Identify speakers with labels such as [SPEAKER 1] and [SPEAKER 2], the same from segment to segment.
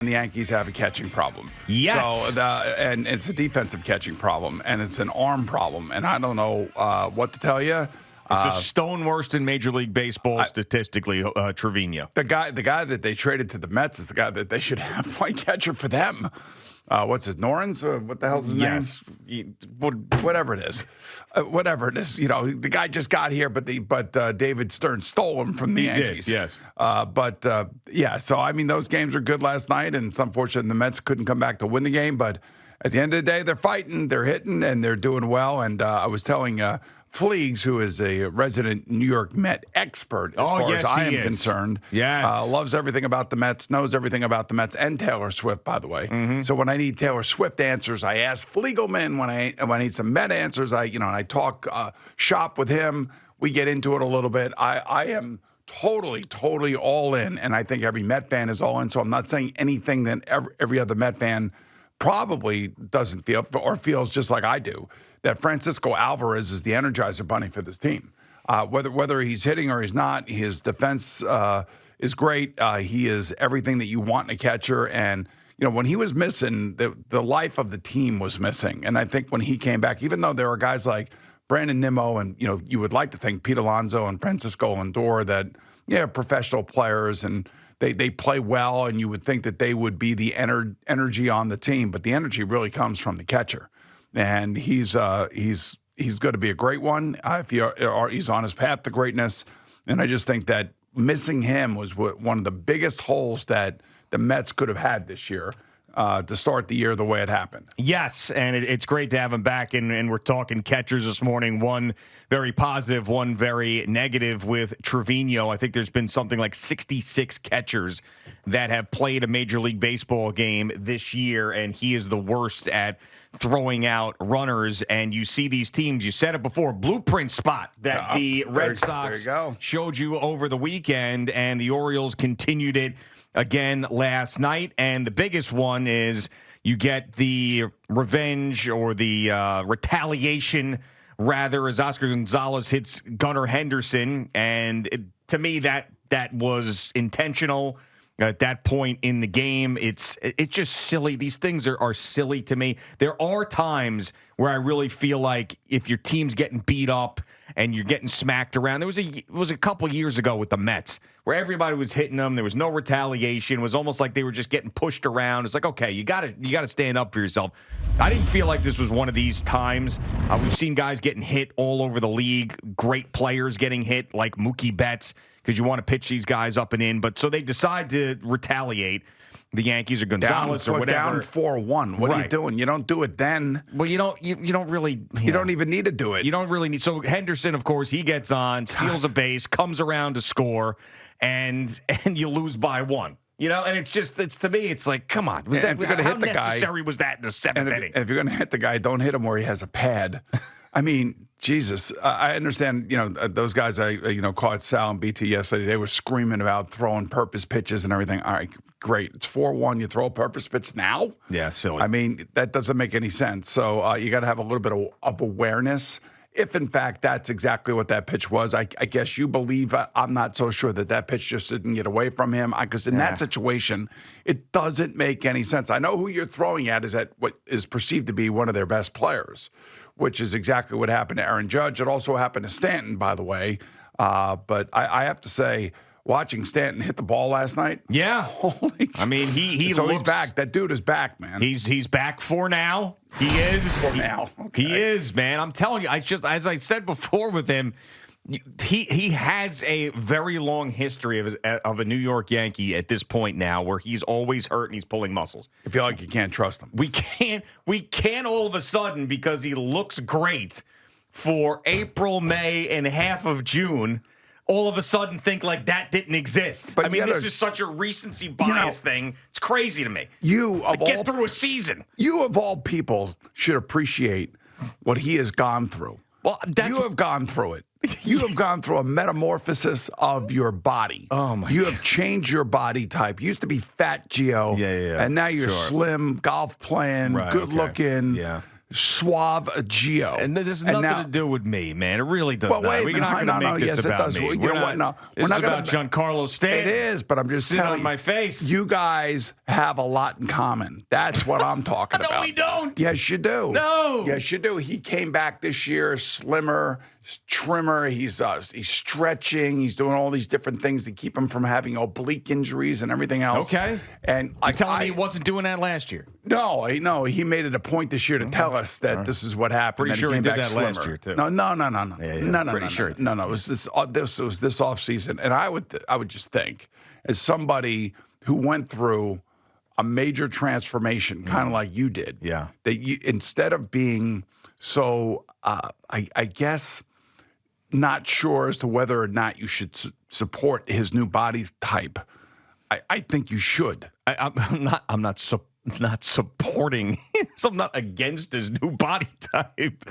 [SPEAKER 1] the Yankees have a catching problem.
[SPEAKER 2] Yes.
[SPEAKER 1] So and it's a defensive catching problem, and it's an arm problem, and I don't know what to tell you.
[SPEAKER 2] It's a stone worst in Major League Baseball statistically, Trevino.
[SPEAKER 1] The guy that they traded to the Mets is the guy that they should have playing catcher for them. What's his Norins? What the hell's his name? Whatever it is, whatever it is. You know, the guy just got here, but David Stern stole him from the Yankees.
[SPEAKER 2] Did, yes.
[SPEAKER 1] Yeah. So I mean, those games were good last night, and it's unfortunate the Mets couldn't come back to win the game. But at the end of the day, they're fighting, they're hitting, and they're doing well. And I was telling Fleegs, who is a resident New York Met expert as far as I am concerned.
[SPEAKER 2] Yes.
[SPEAKER 1] Loves everything about the Mets, knows everything about the Mets, and Taylor Swift, by the way. Mm-hmm. So when I need Taylor Swift answers, I ask Fliegelman. When I need some Met answers, I talk shop with him. We get into it a little bit. I am totally all in, and I think every Met fan is all in. So I'm not saying anything that every other Met fan probably doesn't feel or feels just like I do, that Francisco Alvarez is the Energizer Bunny for this team. Whether he's hitting or he's not, his defense is great. He is everything that you want in a catcher. And, you know, when he was missing, the life of the team was missing. And I think when he came back, even though there are guys like Brandon Nimmo and, you know, you would like to think Pete Alonso and Francisco Lindor that, yeah, professional players and they play well, and you would think that they would be the energy on the team, but the energy really comes from the catcher, and he's going to be a great one if he's on his path to greatness. And I just think that missing him was one of the biggest holes that the Mets could have had this year. To start the year the way it happened.
[SPEAKER 2] Yes, and it's great to have him back, and we're talking catchers this morning. One very positive, one very negative with Trevino. I think there's been something like 66 catchers that have played a Major League Baseball game this year, and he is the worst at throwing out runners. And you see these teams, you said it before, blueprint spot that the Red Sox showed you over the weekend, and the Orioles continued it again last night. And the biggest one is you get the revenge or the retaliation, rather, as Oscar Gonzalez hits Gunnar Henderson. And to me, that was intentional at that point in the game. It's just silly. These things are silly to me. There are times where I really feel like if your team's getting beat up and you're getting smacked around. It was a couple years ago with the Mets where everybody was hitting them. There was no retaliation. It was almost like they were just getting pushed around. It's like, okay, you got to stand up for yourself. I didn't feel like this was one of these times. We've seen guys getting hit all over the league, great players getting hit like Mookie Betts, because you want to pitch these guys up and in. But so they decide to retaliate. The Yankees or Gonzalez or whatever.
[SPEAKER 1] Down 4-1. What are you doing? You don't do it then.
[SPEAKER 2] Well, you don't really.
[SPEAKER 1] You don't even need to do it.
[SPEAKER 2] You don't really need. So Henderson, of course, he gets on, steals a base, comes around to score, and you lose by one. You know, and it's to me, it's like, come on.
[SPEAKER 1] If you're going to hit the guy,
[SPEAKER 2] necessary was that in the seventh inning?
[SPEAKER 1] If you're going to hit the guy, don't hit him where he has a pad. I mean, Jesus, I understand, those guys I caught Sal and BT yesterday. They were screaming about throwing purpose pitches and everything. All right, great. It's 4-1. You throw a purpose pitch now?
[SPEAKER 2] Yeah, silly.
[SPEAKER 1] I mean, that doesn't make any sense. So you got to have a little bit of awareness. If, in fact, that's exactly what that pitch was, I guess you believe. I'm not so sure that pitch just didn't get away from him. Because in that situation, it doesn't make any sense. I know who you're throwing at is at what is perceived to be one of their best players, which is exactly what happened to Aaron Judge. It also happened to Stanton, by the way. But I have to say, watching Stanton hit the ball last night.
[SPEAKER 2] Yeah.
[SPEAKER 1] Holy
[SPEAKER 2] I mean, he
[SPEAKER 1] so he's back. That dude is back, man.
[SPEAKER 2] He's back for now. He is.
[SPEAKER 1] For now. Okay.
[SPEAKER 2] He is, man. I'm telling you, as I said before with him, he has a very long history of a New York Yankee at this point now where he's always hurt and he's pulling muscles.
[SPEAKER 1] I feel like you can't trust him.
[SPEAKER 2] We can't all of a sudden, because he looks great for April, May, and half of June, all of a sudden think like that didn't exist. But I mean, this is such a recency bias thing. It's crazy to me. Get through a season.
[SPEAKER 1] You of all people should appreciate what he has gone through.
[SPEAKER 2] Well,
[SPEAKER 1] you have gone through it. You have gone through a metamorphosis of your body.
[SPEAKER 2] Oh, my
[SPEAKER 1] You
[SPEAKER 2] God.
[SPEAKER 1] have changed your body type. You used to be fat, Gio.
[SPEAKER 2] Yeah.
[SPEAKER 1] And now you're slim, golf playing, good looking.
[SPEAKER 2] Yeah.
[SPEAKER 1] Suave Gio.
[SPEAKER 2] And this has nothing to do with me, man. It really does not. We're not going to make this about me. We're not about Giancarlo Stanton.
[SPEAKER 1] It is, but I'm just telling you.
[SPEAKER 2] My face.
[SPEAKER 1] You guys have a lot in common. That's what I'm talking about.
[SPEAKER 2] No, we don't.
[SPEAKER 1] Yes, you do.
[SPEAKER 2] No.
[SPEAKER 1] Yes, you do. He came back this year slimmer, trimmer. He's stretching. He's doing all these different things to keep him from having oblique injuries and everything else.
[SPEAKER 2] Okay.
[SPEAKER 1] And
[SPEAKER 2] you're telling me he wasn't doing that last year?
[SPEAKER 1] No, he made it a point this year to tell us that this is what happened.
[SPEAKER 2] Pretty sure he did that
[SPEAKER 1] slimmer.
[SPEAKER 2] last year too.
[SPEAKER 1] No.
[SPEAKER 2] Yeah.
[SPEAKER 1] Pretty sure. No. It was this off season, and I would just think, as somebody who went through a major transformation, kind of like you did, that you, instead of being so, I guess, not sure as to whether or not you should support his new body type, I think you should.
[SPEAKER 2] I'm not supporting. So I'm not against his new body type.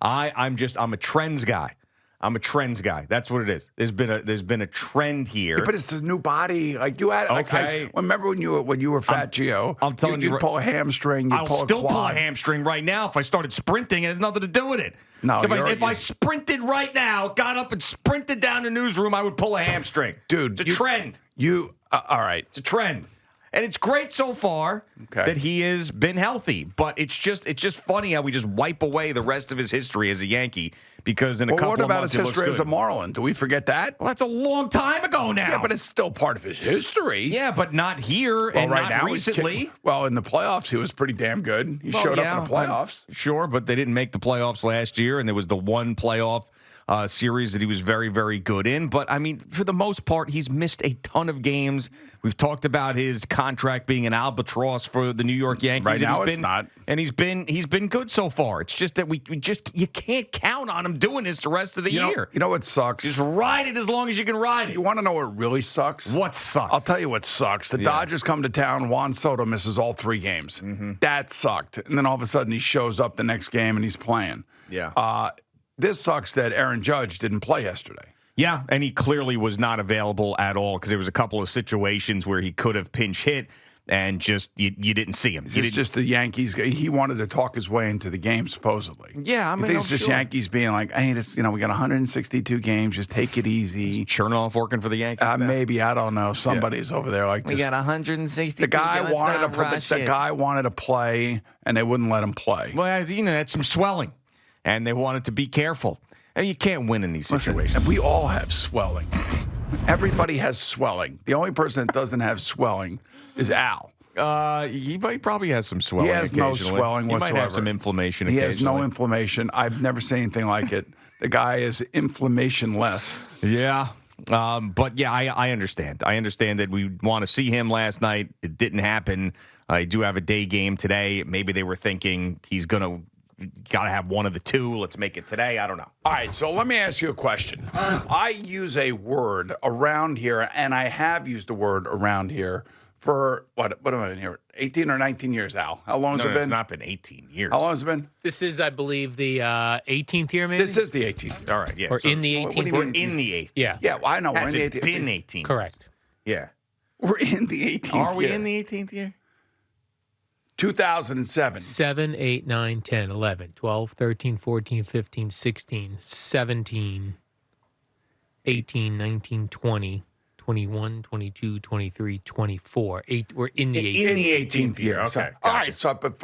[SPEAKER 2] I'm a trends guy. I'm a trends guy. That's what it is. There's been a trend here.
[SPEAKER 1] Yeah, but it's his new body. Like you had.
[SPEAKER 2] Okay.
[SPEAKER 1] Remember when you were fat, Gio?
[SPEAKER 2] I'm telling you,
[SPEAKER 1] you'd pull a hamstring.
[SPEAKER 2] I'll still pull a hamstring right now if I started sprinting. It has nothing to do with it.
[SPEAKER 1] No,
[SPEAKER 2] if I sprinted right now, got up and sprinted down the newsroom, I would pull a hamstring.
[SPEAKER 1] Dude,
[SPEAKER 2] it's a trend.
[SPEAKER 1] All right.
[SPEAKER 2] It's a trend. And it's great so far that he has been healthy, but it's just funny how we just wipe away the rest of his history as a Yankee because in a couple of months
[SPEAKER 1] what about his history as a Marlin? Do we forget that?
[SPEAKER 2] Well, that's a long time ago now.
[SPEAKER 1] Yeah, but it's still part of his history.
[SPEAKER 2] Yeah, but not here and
[SPEAKER 1] right
[SPEAKER 2] not
[SPEAKER 1] now
[SPEAKER 2] recently.
[SPEAKER 1] In the playoffs, he was pretty damn good. He showed up in the playoffs.
[SPEAKER 2] Sure, but they didn't make the playoffs last year, and there was the one playoff series that he was very, very good in. But, I mean, for the most part, he's missed a ton of games. We've talked about his contract being an albatross for the New York Yankees.
[SPEAKER 1] Right now, it's not.
[SPEAKER 2] And he's been good so far. It's just that you can't count on him doing this the rest of the year.
[SPEAKER 1] You know what sucks?
[SPEAKER 2] Just ride it as long as you can ride it.
[SPEAKER 1] You want to know what really sucks?
[SPEAKER 2] What sucks?
[SPEAKER 1] I'll tell you what sucks. The Dodgers come to town. Juan Soto misses all 3 games. Mm-hmm. That sucked. And then all of a sudden, he shows up the next game and he's playing.
[SPEAKER 2] Yeah.
[SPEAKER 1] This sucks that Aaron Judge didn't play yesterday.
[SPEAKER 2] Yeah, and he clearly was not available at all because there was a couple of situations where he could have pinch hit and just you didn't see him.
[SPEAKER 1] It's just the Yankees. He wanted to talk his way into the game, supposedly.
[SPEAKER 2] Yeah, I mean,
[SPEAKER 1] it's just Yankees being like, hey, we got 162 games. Just take it easy.
[SPEAKER 2] Chernoff working for the Yankees?
[SPEAKER 1] Maybe, I don't know. Somebody's over there like this.
[SPEAKER 2] We got 162.
[SPEAKER 1] The guy wanted to play, and they wouldn't let him play.
[SPEAKER 2] Well, that's some swelling. And they wanted to be careful. And you can't win in these situations.
[SPEAKER 1] Listen, we all have swelling. Everybody has swelling. The only person that doesn't have swelling is Al.
[SPEAKER 2] He probably has some swelling.
[SPEAKER 1] He has no swelling whatsoever.
[SPEAKER 2] He might have some inflammation.
[SPEAKER 1] He has no inflammation. I've never seen anything like it. The guy is inflammation-less.
[SPEAKER 2] Yeah. But, yeah, I understand. I understand that we want to see him last night. It didn't happen. I do have a day game today. Maybe they were thinking he's going to got to have one of the two. Let's make it today. I don't know.
[SPEAKER 1] All right, so let me ask you a question. I use a word around here, and I have used a word around here for, what am I in here, 18 or 19 years, Al? How long has it been?
[SPEAKER 2] It's not been 18 years.
[SPEAKER 1] How long has it been?
[SPEAKER 3] This is, I believe, the 18th year, maybe?
[SPEAKER 1] This is the 18th year.
[SPEAKER 2] All right, yeah.
[SPEAKER 3] Or in the 18th
[SPEAKER 2] We're in the 8th.
[SPEAKER 3] Yeah.
[SPEAKER 1] Yeah, well, I know.
[SPEAKER 2] Has
[SPEAKER 1] we're in
[SPEAKER 2] it
[SPEAKER 1] the 18th.
[SPEAKER 2] been 18?
[SPEAKER 3] Correct.
[SPEAKER 2] Yeah.
[SPEAKER 1] We're in the 18th
[SPEAKER 2] Are we
[SPEAKER 1] year.
[SPEAKER 2] in the 18th year?
[SPEAKER 1] 2007.
[SPEAKER 3] 7, 8, 9, 10, 11, 12, 13, 14, 15, 16, 17, 18, 19, 20, 21, 22, 23, 24. We're in the 18th.
[SPEAKER 1] In the 18th year. Okay.
[SPEAKER 2] Gotcha.
[SPEAKER 1] All right. So, but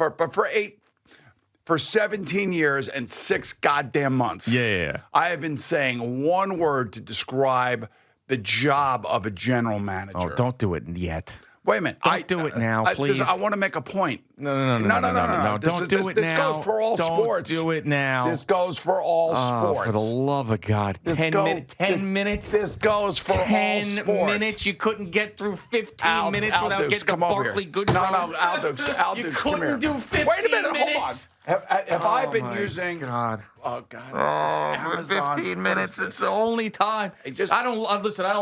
[SPEAKER 1] for 17 years and 6 goddamn months,
[SPEAKER 2] Yeah.
[SPEAKER 1] I have been saying one word to describe the job of a general manager.
[SPEAKER 2] Oh, don't do it yet.
[SPEAKER 1] Wait a minute.
[SPEAKER 2] Don't do it now, please.
[SPEAKER 1] I want to make a point.
[SPEAKER 2] No. Don't do it now.
[SPEAKER 1] This goes for all sports.
[SPEAKER 2] Don't do it now.
[SPEAKER 1] This goes for all sports.
[SPEAKER 2] For the love of God. 10 minutes?
[SPEAKER 1] This goes for all
[SPEAKER 2] 10
[SPEAKER 1] sports.
[SPEAKER 2] minutes? You couldn't get through 15 minutes without
[SPEAKER 1] Dukes,
[SPEAKER 2] getting the
[SPEAKER 1] come over
[SPEAKER 2] Barkley
[SPEAKER 1] here.
[SPEAKER 2] good
[SPEAKER 1] No,
[SPEAKER 2] run?
[SPEAKER 1] Al Dukes,
[SPEAKER 2] You
[SPEAKER 1] come here.
[SPEAKER 2] couldn't do 15
[SPEAKER 1] Wait a minute,
[SPEAKER 2] minutes?
[SPEAKER 1] hold on. Have I been using...
[SPEAKER 2] God.
[SPEAKER 1] Oh, God.
[SPEAKER 2] For
[SPEAKER 1] Amazon,
[SPEAKER 2] 15
[SPEAKER 1] what
[SPEAKER 2] minutes.
[SPEAKER 1] is this?
[SPEAKER 2] It's the only time. I don't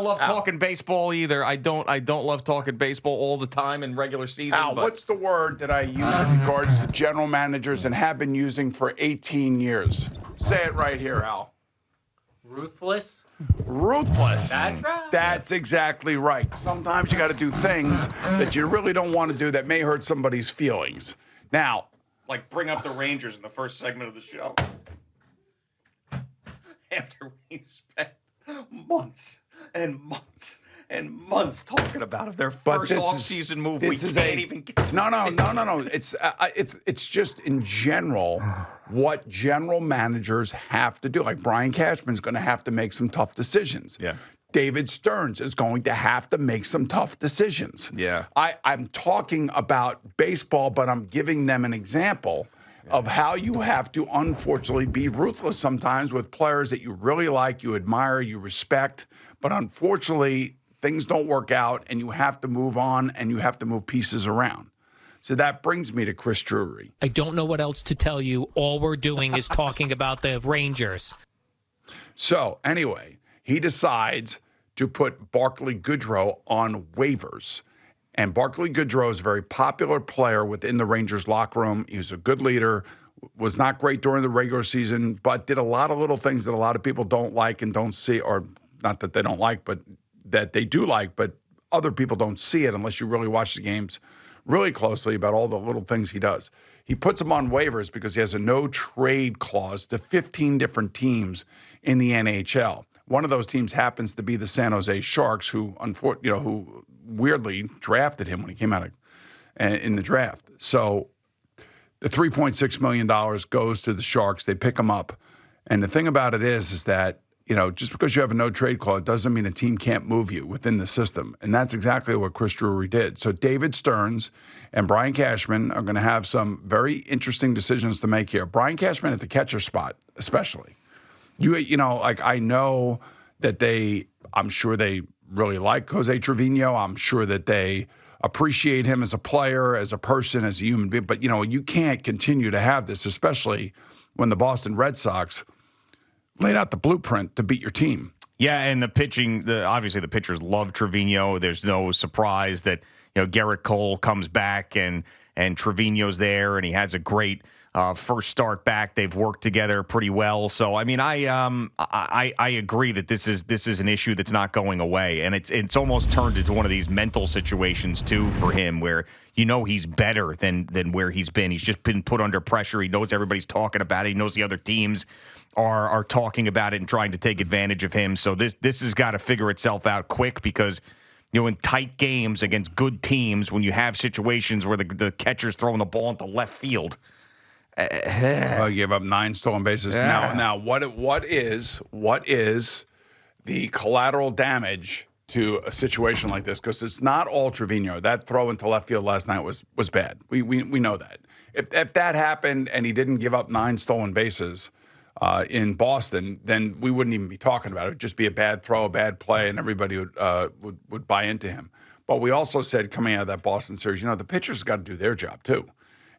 [SPEAKER 2] love talking baseball either. I don't love talking baseball all the time in regular season.
[SPEAKER 1] Al, what's the word that I use in regards to general managers and have been using for 18 years? Say it right here, Al.
[SPEAKER 3] Ruthless?
[SPEAKER 1] Ruthless.
[SPEAKER 3] That's right.
[SPEAKER 1] That's exactly right. Sometimes you got to do things that you really don't want to do that may hurt somebody's feelings. Now,
[SPEAKER 2] like bring up the Rangers in the first segment of the show. After we spent months and months and months talking about it, their first off-season move, we can't even get.
[SPEAKER 1] No. It's just in general what general managers have to do. Like Brian Cashman's going to have to make some tough decisions.
[SPEAKER 2] Yeah.
[SPEAKER 1] David Stearns is going to have to make some tough decisions.
[SPEAKER 2] Yeah.
[SPEAKER 1] I'm talking about baseball, but I'm giving them an example of how you have to, unfortunately, be ruthless sometimes with players that you really like, you admire, you respect. But unfortunately, things don't work out, and you have to move on, and you have to move pieces around. So that brings me to Chris Drury.
[SPEAKER 3] I don't know what else to tell you. All we're doing is talking about the Rangers.
[SPEAKER 1] So anyway, he decides to put Barclay Goodrow on waivers. And Barclay Goodrow is a very popular player within the Rangers locker room. He was a good leader, was not great during the regular season, but did a lot of little things that a lot of people don't like and don't see, or not that they don't like, but that they do like, but other people don't see it unless you really watch the games really closely about all the little things he does. He puts him on waivers because he has a no-trade clause to 15 different teams in the NHL. One of those teams happens to be the San Jose Sharks, who weirdly drafted him when he came out in the draft. So the $3.6 million goes to the Sharks. They pick him up. And the thing about it is that, just because you have a no-trade clause doesn't mean a team can't move you within the system. And that's exactly what Chris Drury did. So David Stearns and Brian Cashman are going to have some very interesting decisions to make here. Brian Cashman at the catcher spot, especially. I know that I'm sure they really like Jose Trevino. I'm sure that they appreciate him as a player, as a person, as a human being. But, you can't continue to have this, especially when the Boston Red Sox laid out the blueprint to beat your team.
[SPEAKER 2] Yeah, and the pitching, obviously the pitchers love Trevino. There's no surprise that, Garrett Cole comes back and Trevino's there, and he has a great first start back. They've worked together pretty well. So I mean, I agree that this is an issue that's not going away, and it's almost turned into one of these mental situations too for him, where he's better than where he's been. He's just been put under pressure. He knows everybody's talking about it. He knows the other teams are talking about it and trying to take advantage of him. So this has got to figure itself out quick, because in tight games against good teams, when you have situations where the catcher's throwing the ball into left field.
[SPEAKER 1] Well, you gave up 9 stolen bases.
[SPEAKER 2] Yeah.
[SPEAKER 1] Now, what is the collateral damage to a situation like this? Because it's not all Trevino. That throw into left field last night was bad. We know that. If that happened and he didn't give up 9 stolen bases in Boston, then we wouldn't even be talking about it. It would just be a bad throw, a bad play, and everybody would buy into him. But we also said coming out of that Boston series, the pitchers got to do their job too.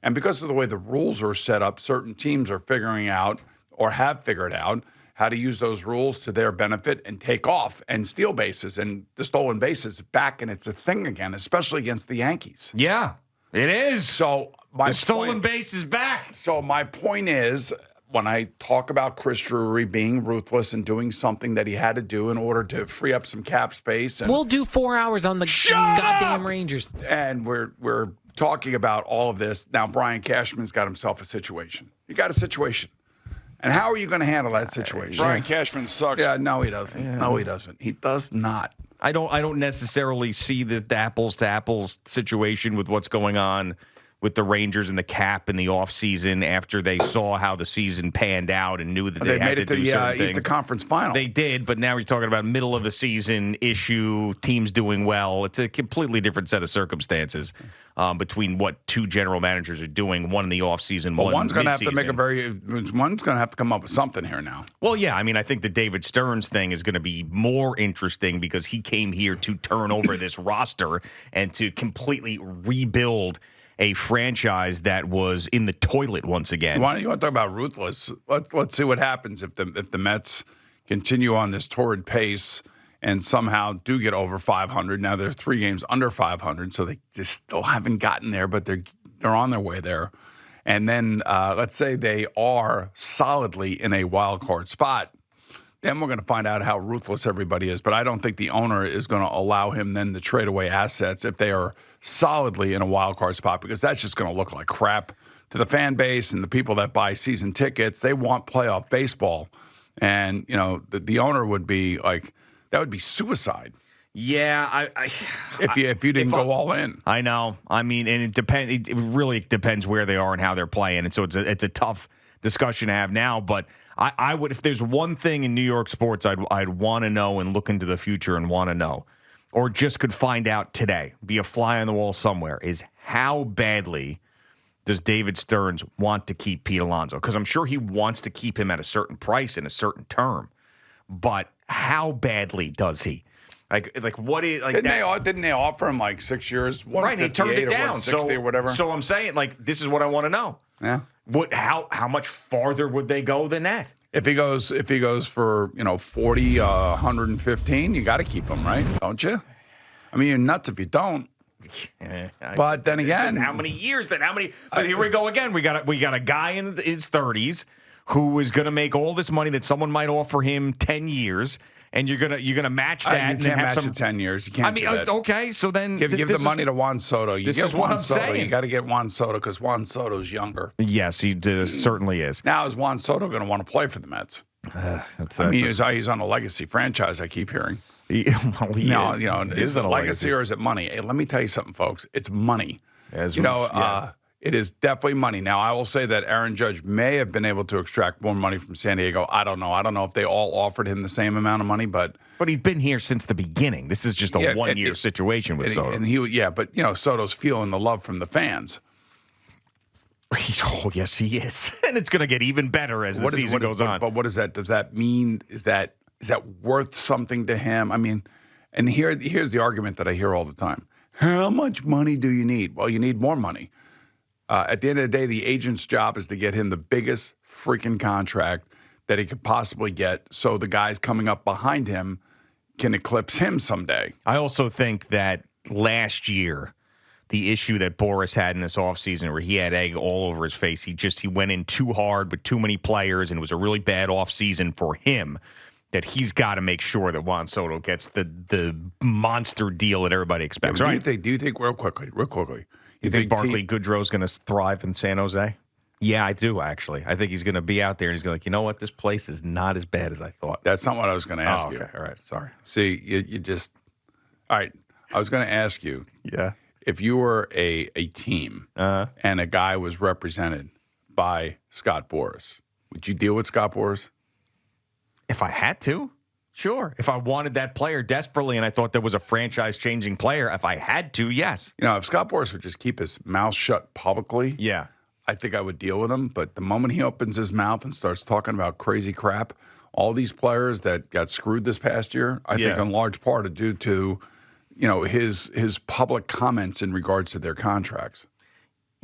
[SPEAKER 1] And because of the way the rules are set up, certain teams are figuring out or have figured out how to use those rules to their benefit and take off and steal bases. And the stolen base is back, and it's a thing again, especially against the Yankees.
[SPEAKER 2] Yeah, it is.
[SPEAKER 1] So
[SPEAKER 2] the stolen base is back.
[SPEAKER 1] So my point is, when I talk about Chris Drury being ruthless and doing something that he had to do in order to free up some cap space. And
[SPEAKER 3] we'll do 4 hours on the goddamn Rangers.
[SPEAKER 1] And we're talking about all of this. Now, Brian Cashman's got himself a situation. You got a situation. And how are you going to handle that situation?
[SPEAKER 4] Brian Cashman sucks.
[SPEAKER 1] Yeah, no, he doesn't. Yeah. No, he doesn't. He does not.
[SPEAKER 2] I don't necessarily see the apples to apples situation with what's going on with the Rangers and the cap in the offseason after they saw how the season panned out and knew that they had
[SPEAKER 1] made it
[SPEAKER 2] to do certain things.
[SPEAKER 1] Eastern Conference Final.
[SPEAKER 2] They did, but now we're talking about middle of the season issue, teams doing well. It's a completely different set of circumstances between what 2 general managers are doing, one in the offseason, one
[SPEAKER 1] one's going to have to one's going to have to come up with something here now.
[SPEAKER 2] Well, yeah, I mean, I think the David Stearns thing is going to be more interesting because he came here to turn over this roster and to completely rebuild a franchise that was in the toilet once again.
[SPEAKER 1] You want to talk about ruthless? Let's see what happens if the Mets continue on this torrid pace and somehow do get over 500. Now they're 3 games under 500, so they just still haven't gotten there, but they're on their way there. And then let's say they are solidly in a wild card spot. Then we're going to find out how ruthless everybody is. But I don't think the owner is going to allow him then to trade away assets if they are solidly in a wild card spot, because that's just going to look like crap to the fan base and the people that buy season tickets. They want playoff baseball. And, the owner would be like, that would be suicide.
[SPEAKER 2] Yeah,
[SPEAKER 1] if you didn't go all in.
[SPEAKER 2] I know. I mean, and it depends. It really depends where they are and how they're playing, and so it's a tough discussion to have now. But I would, if there's one thing in New York sports, I'd want to know and look into the future and want to know, or just could find out today, be a fly on the wall somewhere, is how badly does David Stearns want to keep Pete Alonso? Because I'm sure he wants to keep him at a certain price in a certain term, but how badly does he? Like what is like?
[SPEAKER 1] Didn't they offer him like 6 years?
[SPEAKER 2] Right, he turned it down.
[SPEAKER 1] 160 or whatever.
[SPEAKER 2] So I'm saying, like, this is what I want to know.
[SPEAKER 1] Yeah.
[SPEAKER 2] How much farther would they go than that?
[SPEAKER 1] If he goes for 40, 115, you got to keep him, right? Don't you? I mean, you're nuts if you don't. But then again,
[SPEAKER 2] how many years? Then how many? But here we go again. We got a guy in his 30s who is going to make all this money that someone might offer him 10 years. And you're gonna match that.
[SPEAKER 1] You can't match the 10 years. You can't.
[SPEAKER 2] I mean, okay. So then
[SPEAKER 1] give the money to Juan Soto.
[SPEAKER 2] This is what I'm saying.
[SPEAKER 1] You got to get Juan Soto because Juan Soto's younger.
[SPEAKER 2] Yes, he certainly is.
[SPEAKER 1] Now is Juan Soto going to want to play for the Mets? He's on a legacy franchise. I keep hearing.
[SPEAKER 2] He is
[SPEAKER 1] it a legacy or is it money? Hey, let me tell you something, folks. It's money.
[SPEAKER 2] Yes.
[SPEAKER 1] It is definitely money. Now, I will say that Aaron Judge may have been able to extract more money from San Diego. I don't know. I don't know if they all offered him the same amount of money, but
[SPEAKER 2] he'd been here since the beginning. This is just a 1 year situation with Soto.
[SPEAKER 1] But Soto's feeling the love from the fans.
[SPEAKER 2] Oh, yes, he is. And it's going to get even better as the season goes on.
[SPEAKER 1] But what is that? Does that mean is that worth something to him? I mean, and here's the argument that I hear all the time. How much money do you need? Well, you need more money. At the end of the day, the agent's job is to get him the biggest freaking contract that he could possibly get so the guys coming up behind him can eclipse him someday.
[SPEAKER 2] I also think that last year, the issue that Boris had in this offseason where he had egg all over his face, he went in too hard with too many players, and it was a really bad offseason for him, that he's got to make sure that Juan Soto gets the monster deal that everybody expects.
[SPEAKER 1] Yeah, do you think real quickly,
[SPEAKER 2] you think Barkley Goodrow's going to thrive in San Jose? Yeah, I do, actually. I think he's going to be out there and he's going to you know what? This place is not as bad as I thought.
[SPEAKER 1] That's not what I was going to ask you.
[SPEAKER 2] Okay. All right. Sorry.
[SPEAKER 1] See, you just – all right. I was going to ask you.
[SPEAKER 2] Yeah.
[SPEAKER 1] If you were a team and a guy was represented by Scott Boras, would you deal with Scott Boras?
[SPEAKER 2] If I had to, sure. If I wanted that player desperately and I thought there was a franchise-changing player, if I had to, yes.
[SPEAKER 1] If Scott Boras would just keep his mouth shut publicly,
[SPEAKER 2] yeah,
[SPEAKER 1] I think I would deal with him. But the moment he opens his mouth and starts talking about crazy crap, all these players that got screwed this past year, I think in large part are due to, his public comments in regards to their contracts.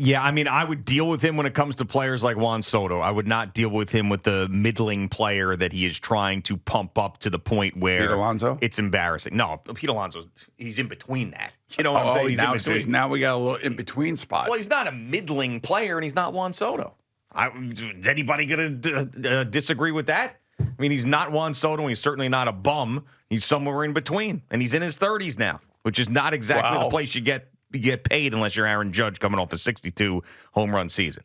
[SPEAKER 2] Yeah, I mean, I would deal with him when it comes to players like Juan Soto. I would not deal with him with the middling player that he is trying to pump up to the point where
[SPEAKER 1] Pete Alonso?
[SPEAKER 2] It's embarrassing. No, Pete Alonso, he's in between that. You know what I'm saying? He's in between.
[SPEAKER 1] Now we got a little in-between spot.
[SPEAKER 2] Well, he's not a middling player, and he's not Juan Soto. Is anybody going to disagree with that? I mean, he's not Juan Soto, and he's certainly not a bum. He's somewhere in between, and he's in his 30s now, which is not exactly the place you get paid unless you're Aaron Judge coming off a 62 home run season.